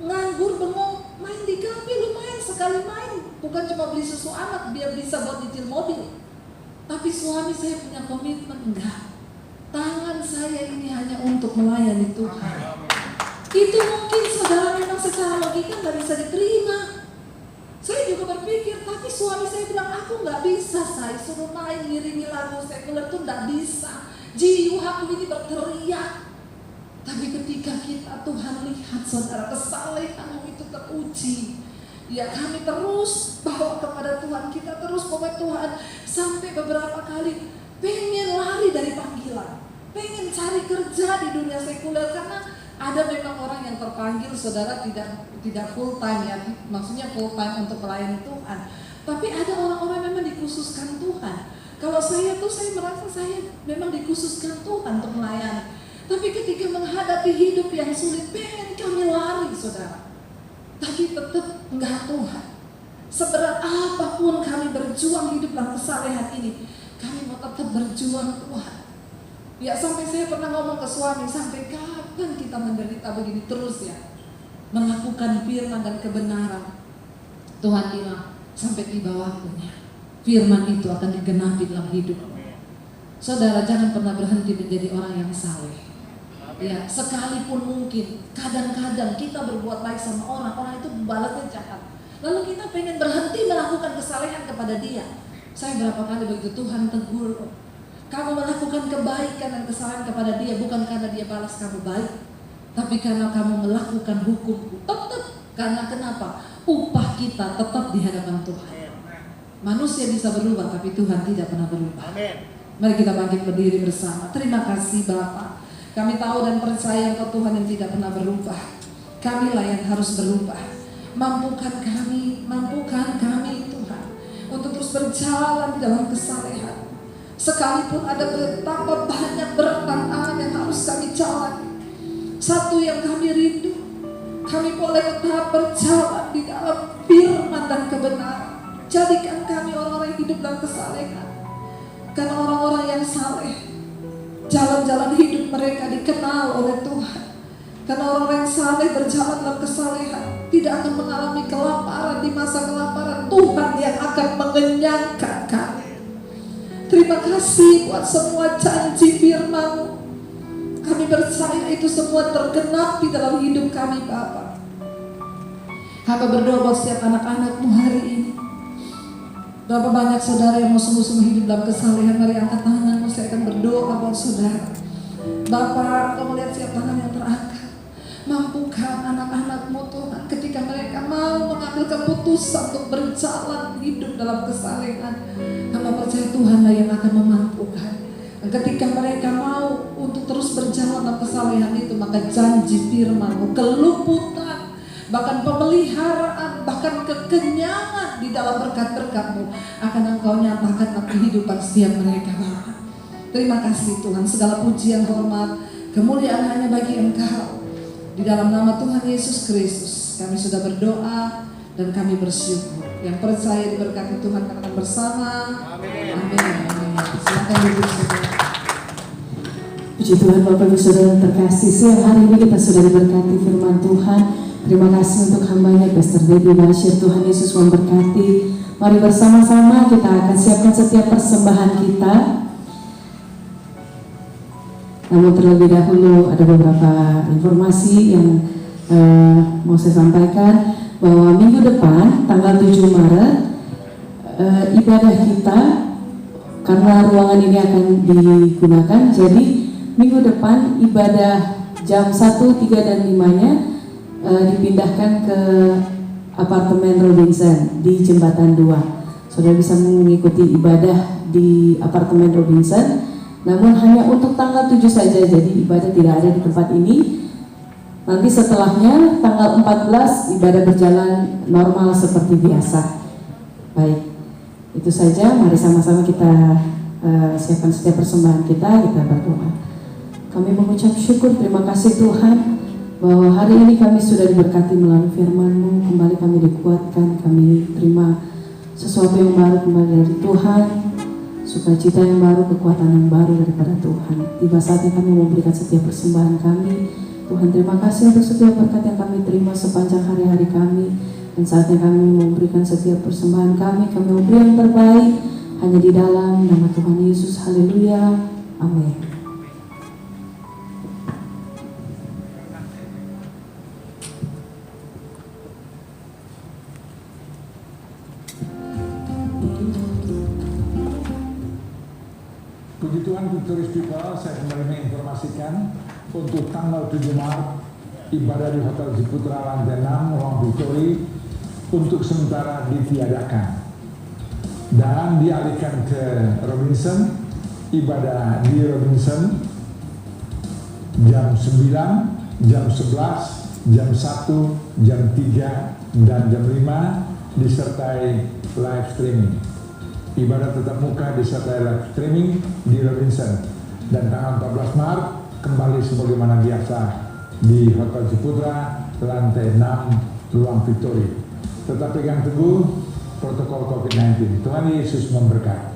nganggur bengong, main di kafe, lumayan sekali main. Bukan cuma beli susu anak, biar bisa buat nyicil mobil. Tapi suami saya punya komitmen, enggak. Tangan saya ini hanya untuk melayani Tuhan. Itu mungkin saudara memang secara logika gak bisa diterima. Saya juga berpikir, tapi suami saya bilang, aku gak bisa, saya suruh main ngiringi lagu sekuler tuh gak bisa. Jiwa aku ini berteriak. Tapi ketika kita Tuhan lihat saudara kesalehanmu itu teruji, ya kami terus bawa kepada Tuhan, kita terus bawa Tuhan. Sampai beberapa kali pengen lari dari panggilan, pengen cari kerja di dunia sekuler. Karena ada memang orang yang terpanggil saudara tidak full time ya, maksudnya full time untuk melayani Tuhan. Tapi ada orang-orang yang memang dikhususkan Tuhan. Kalau saya merasa saya memang dikhususkan Tuhan untuk melayani. Tapi ketika menghadapi hidup yang sulit, pengen kami lari saudara. Tapi tetap enggak Tuhan. Seberat apapun kami berjuang hidup dalam kesalehan ini, kami mau tetap berjuang Tuhan. Ya sampai saya pernah ngomong ke suami, sampai kapan kita menderita begini terus ya, melakukan firman dan kebenaran. Tuhan bilang, sampai tiba waktunya firman itu akan digenapi dalam hidup. Saudara jangan pernah berhenti menjadi orang yang saleh. Ya, sekalipun mungkin kadang-kadang kita berbuat baik sama orang itu balasnya jahat. Lalu kita pengen berhenti melakukan kesalehan kepada dia. Saya berapa kali begitu, Tuhan tegur, kamu melakukan kebaikan dan kesalahan kepada dia bukan karena dia balas kamu baik, tapi karena kamu melakukan hukum. Tetap karena kenapa? Upah kita tetap di hadapan Tuhan. Manusia bisa berubah, tapi Tuhan tidak pernah berubah. Mari kita bangkit berdiri bersama. Terima kasih Bapa. Kami tahu dan percaya Engkau Tuhan yang tidak pernah berubah. Kamilah yang harus berubah. Mampukan kami Tuhan untuk terus berjalan dalam kesalehan. Sekalipun ada betapa banyak tantangan yang harus kami jalani. Satu yang kami rindu, kami boleh tetap berjalan di dalam firman dan kebenaran. Jadikan kami orang-orang yang hidup dalam kesalehan. Karena orang-orang yang saleh, jalan-jalan hidup mereka dikenal oleh Tuhan. Karena orang yang saleh berjalan dalam kesalehan tidak akan mengalami kelaparan di masa kelaparan. Tuhan yang akan mengenyangkan kami. Terima kasih buat semua janji firman. Kami percaya itu semua tergenapi dalam hidup kami, Bapa. Hamba berdoa buat setiap anak-anakmu hari ini. Berapa banyak saudara yang mau sungguh-sungguh hidup dalam kesalehan, mari angkat tanganmu, saya akan berdoa buat saudara. Bapa, Kau melihat setiap tangan yang terangkat. Mampukan anak-anakmu Tuhan ketika mereka mau mengambil keputusan untuk berjalan hidup dalam kesalehan. Hamba percaya Tuhanlah yang akan memampukan. Dan ketika mereka mau untuk terus berjalan dalam kesalehan itu, maka janji firman-Mu, keluputan, bahkan pemeliharaan, bahkan kekenyangan di dalam berkat-berkat-Mu akan Engkau nyatakan dalam kehidupan setiap mereka, Bapa. Terima kasih Tuhan, segala pujian, hormat, kemuliaan hanya bagi Engkau. Di dalam nama Tuhan Yesus Kristus kami sudah berdoa dan kami bersyukur. Yang percaya diberkati Tuhan akan bersama. Amin. Amin. Silakan duduk saudara. Puji Tuhan Bapak Ibu Saudara terkasih, siang hari ini kita sudah diberkati firman Tuhan. Terima kasih untuk hambanya Pastor Debbie Bashir. Tuhan Yesus memberkati. Mari bersama-sama kita akan siapkan setiap persembahan kita. Namun terlebih dahulu ada beberapa informasi yang mau saya sampaikan, bahwa minggu depan tanggal 7 Maret ibadah kita, karena ruangan ini akan digunakan, jadi minggu depan ibadah jam 1, 3, dan 5-nya dipindahkan ke apartemen Robinson di Jembatan 2. Saudara bisa mengikuti ibadah di apartemen Robinson, namun hanya untuk tanggal 7 saja, jadi ibadah tidak ada di tempat ini. Nanti setelahnya tanggal 14 ibadah berjalan normal seperti biasa. Baik, itu saja. Mari sama-sama kita siapkan setiap persembahan kita berdoa. Kami mengucap syukur, terima kasih Tuhan, bahwa hari ini kami sudah diberkati melalui firman-Mu. Kembali kami dikuatkan, kami terima sesuatu yang baru kembali dari Tuhan, sukacita yang baru, kekuatan yang baru daripada Tuhan. Tiba saatnya kami memberikan setiap persembahan kami. Tuhan, terima kasih untuk setiap berkat yang kami terima sepanjang hari-hari kami. Dan saatnya kami memberikan setiap persembahan kami memberi yang terbaik hanya di dalam nama Tuhan Yesus. Haleluya. Amin. Puji Tuhan, Victorious People, saya kembali menginformasikan untuk tanggal 7 Maret ibadah di Hotel Ciputra lantai 6 Ruang Victory untuk sementara ditiadakan dan dialihkan ke Robinson. Ibadah di Robinson jam 9, jam 11, jam 1, jam 3, dan jam 5 disertai live streaming. Ibadah tetap muka disertai live streaming di Robinson. Dan tanggal 14 Maret kembali sebagaimana biasa di Hotel Ciputra lantai 6 Ruang Victory. Tetap pegang teguh protokol COVID-19. Tuhan Yesus memberkati.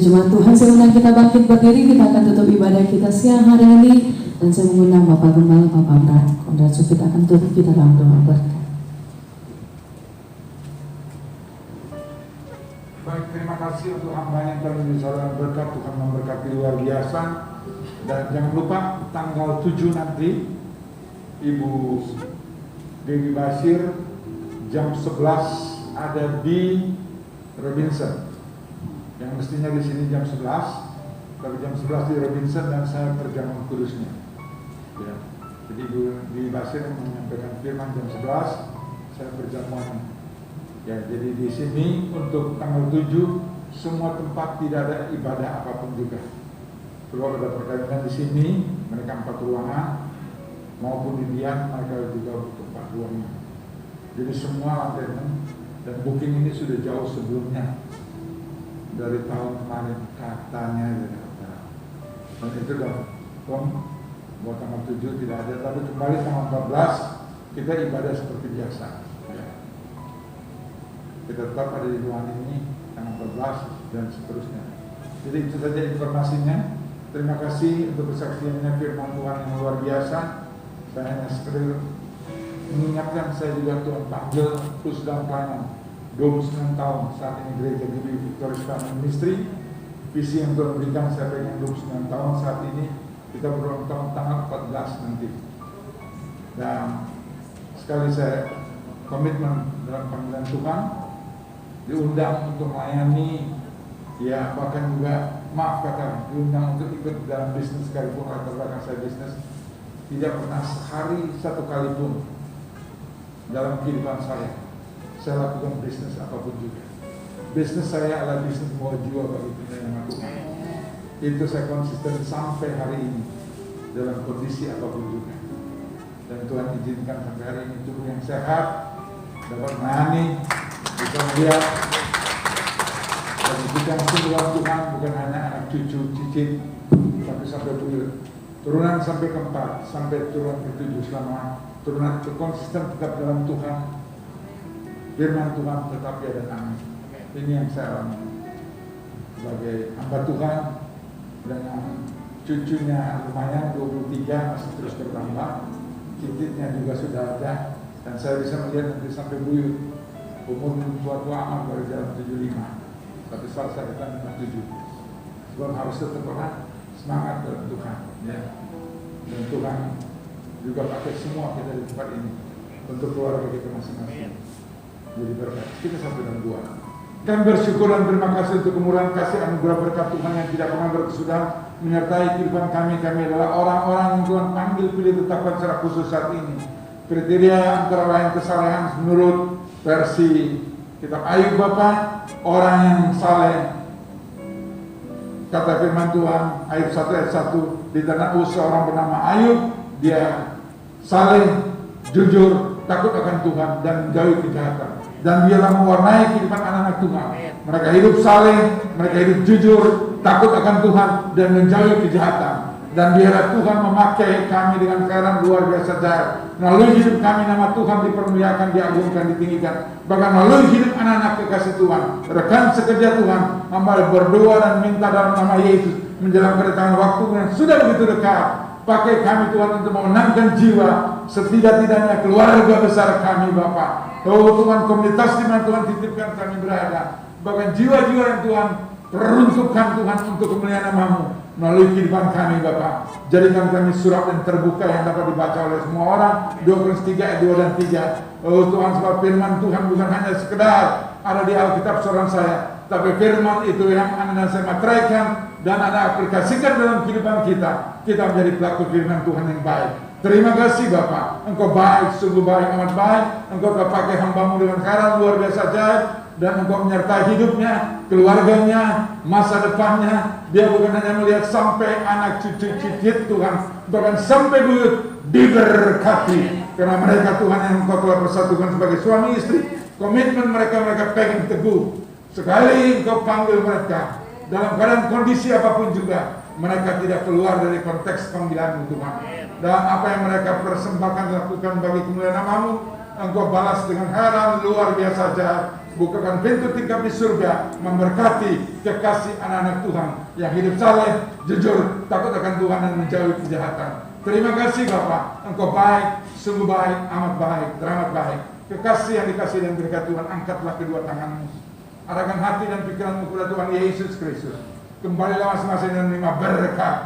firman Tuhan. Saya undang kita bangkit berdiri, kita akan tutup ibadah kita siang hari ini. Dan saya mengundang Bapak Gembala, Bapak Bram Kondraso, kita akan tutup kita dalam doa berkat. Baik, terima kasih untuk hamba yang telah menjadi saudara berkat. Tuhan memberkati luar biasa. Dan jangan lupa tanggal 7 nanti Ibu Dewi Basir jam 11 ada di Robinson. Yang mestinya di sini jam 11, tapi jam 11 di Robinson dan saya perjamuan kudusnya. Ya. Jadi Ibu Dewi Basir menyampaikan firman jam 11, saya perjamuan. Ya, jadi di sini untuk tanggal 7 semua tempat tidak ada ibadah apapun juga. Kalau ada perkawinan di sini, mereka 4 ruangan, maupun di Dian mereka juga butuh 4 ruangan. Jadi semua lantai 6 dan booking ini sudah jauh sebelumnya dari tahun kemarin katanya dari hotel. Dan itu udah buat tanggal 7 tidak ada, tapi kembali tanggal 14 kita ibadah seperti biasa. Ya. Kita tetap ada di ruangan ini tanggal 14 dan seterusnya. Jadi itu saja informasinya. Terima kasih untuk kesaksiannya firman Tuhan yang luar biasa. Saya hanya sekedar mengingatkan, saya juga Tuhan panggil terus dalam pelayanan 29 tahun saat ini gereja Gili Victoris Family Ministry. Visi yang Tuhan berikan saya pengen 29 tahun saat ini. Kita berulang tahun tanggal 14 nanti. Dan sekali saya komitmen dalam panggilan Tuhan, diundang untuk melayani, ya bahkan juga diundang untuk ikut dalam bisnis, sekalipun latar belakang saya bisnis, tidak pernah sehari satu kali pun dalam kehidupan saya lakukan bisnis apapun juga. Bisnis saya adalah bisnis bawa jiwa bagi kemuliaan Tuhan. Itu saya konsisten sampai hari ini dalam kondisi apapun juga. Dan Tuhan izinkan sampai hari ini tubuh yang sehat, dapat melayani, bisa melihat dan berikan semua Tuhan, bukan hanya anak cucu, cicit, tapi sampai buyut, turunan sampai keempat, sampai turunan ke-7 selama turunan itu konsisten tetap dalam Tuhan. Firman Tuhan tetap ya dan amin. Ini yang saya alami sebagai hamba Tuhan, dan cucunya lumayan 23, masih terus bertambah, cicitnya juga sudah ada, dan saya bisa melihat nanti sampai buyut. Umur tua-tua amat baru jalan 75, tapi saat saya datang 57. Sebab harus tetap semangat dalam Tuhan, ya. Dan Tuhan juga pakai semua kita di tempat ini untuk keluarga kita masing-masing. Jadi berkat. Kita sampai dalam doa. Kami bersyukur dan terima kasih untuk kemurahan kasih anugerah berkat Tuhan yang tidak pernah berkesudahan menyertai kehidupan kami. Kami adalah orang-orang yang Tuhan panggil, pilih, tetapkan secara khusus saat ini. Kriteria antara lain kesalehan menurut versi kitab Ayub Bapa, orang yang saleh. Kata firman Tuhan Ayub 1 ayat 1, di tanah Uz seorang bernama Ayub, dia saleh, jujur, takut akan Tuhan dan menjauhi kejahatan. Dan dialah mewarnai kehidupan anak-anak Tuhan. Mereka hidup saleh, mereka hidup jujur, takut akan Tuhan dan menjauhi kejahatan. Dan biarlah Tuhan memakai kami dengan khairan luar biasa jaya. Melalui hidup kami nama Tuhan dipermuliakan, diagungkan, ditinggikan. Bahkan melalui hidup anak-anak kekasih Tuhan, rekan sekerja Tuhan, hamba berdoa dan minta dalam nama Yesus menjelang kedatangan waktu yang sudah begitu dekat. Pakai kami Tuhan untuk memenangkan jiwa, setidak-tidaknya keluarga besar kami Bapa. Oh Tuhan, komunitas di mana Tuhan titipkan kami berada, bahkan jiwa-jiwa yang Tuhan peruntukkan Tuhan untuk kemuliaan nama-Mu melalui kehidupan kami Bapa. Jadikan kami surat yang terbuka yang dapat dibaca oleh semua orang. 2 Korintus 3 ayat 2 dan 3. Oh Tuhan, sebab firman Tuhan bukan hanya sekedar ada di Alkitab seorang saya, tapi firman itu yang Anda dan saya materaikan dan Anda aplikasikan dalam kehidupan kita. Kita menjadi pelaku firman Tuhan yang baik. Terima kasih Bapak, Engkau baik, sungguh baik, amat baik. Engkau pakai hamba-Mu dengan khairan luar biasa ajaib, dan Engkau menyertai hidupnya, keluarganya, masa depannya. Dia bukan hanya melihat sampai anak cucu cicit Tuhan, bahkan sampai buyut diberkati. Karena mereka Tuhan yang Engkau telah persatukan sebagai suami istri. Komitmen mereka pegang teguh. Sekali Engkau panggil mereka dalam keadaan kondisi apapun juga, mereka tidak keluar dari konteks panggilan Tuhan. Dan apa yang mereka persembahkan lakukan bagi kemuliaan nama-Mu, Engkau balas dengan heran luar biasa ajaib. bukakan pintu tingkap di surga, memberkati kekasih anak-anak Tuhan yang hidup saleh, jujur, takut akan Tuhan dan menjauhi kejahatan. Terima kasih Bapa, Engkau baik, sungguh baik, amat baik, teramat baik. Kekasih yang dikasih dan berkat Tuhan, angkatlah kedua tanganmu, arahkan hati dan pikiranmu kepada Tuhan Yesus Kristus. Kembalilah masing-masing dan menerima berkat,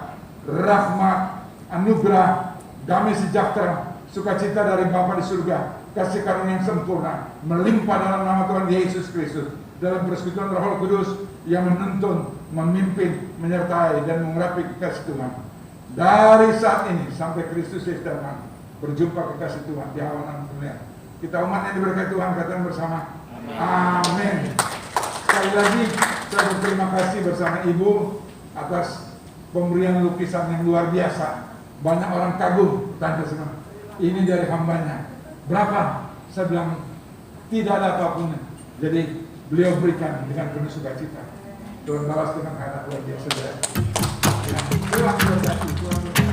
rahmat, anugerah, damai sejahtera, sukacita dari Bapa di surga, kasih karunia yang sempurna melimpah dalam nama Tuhan Yesus Kristus, dalam persekutuan Roh Kudus yang menuntun, memimpin, menyertai dan mengurapi kekasih Tuhan dari saat ini sampai Kristus Yesus datang. Berjumpa kekasih Tuhan di awan dunia. Kita umat yang diberkati Tuhan, katakan bersama amin. Sekali lagi saya berterima kasih bersama Ibu atas pemberian lukisan yang luar biasa. Banyak orang kagum, tanda semua. Ini dari hambanya. Berapa? Saya bilang tidak ada apapun. Jadi beliau berikan dengan penuh sukacita. Tuhan balas dengan kata luar biasa. Tuhan berkati.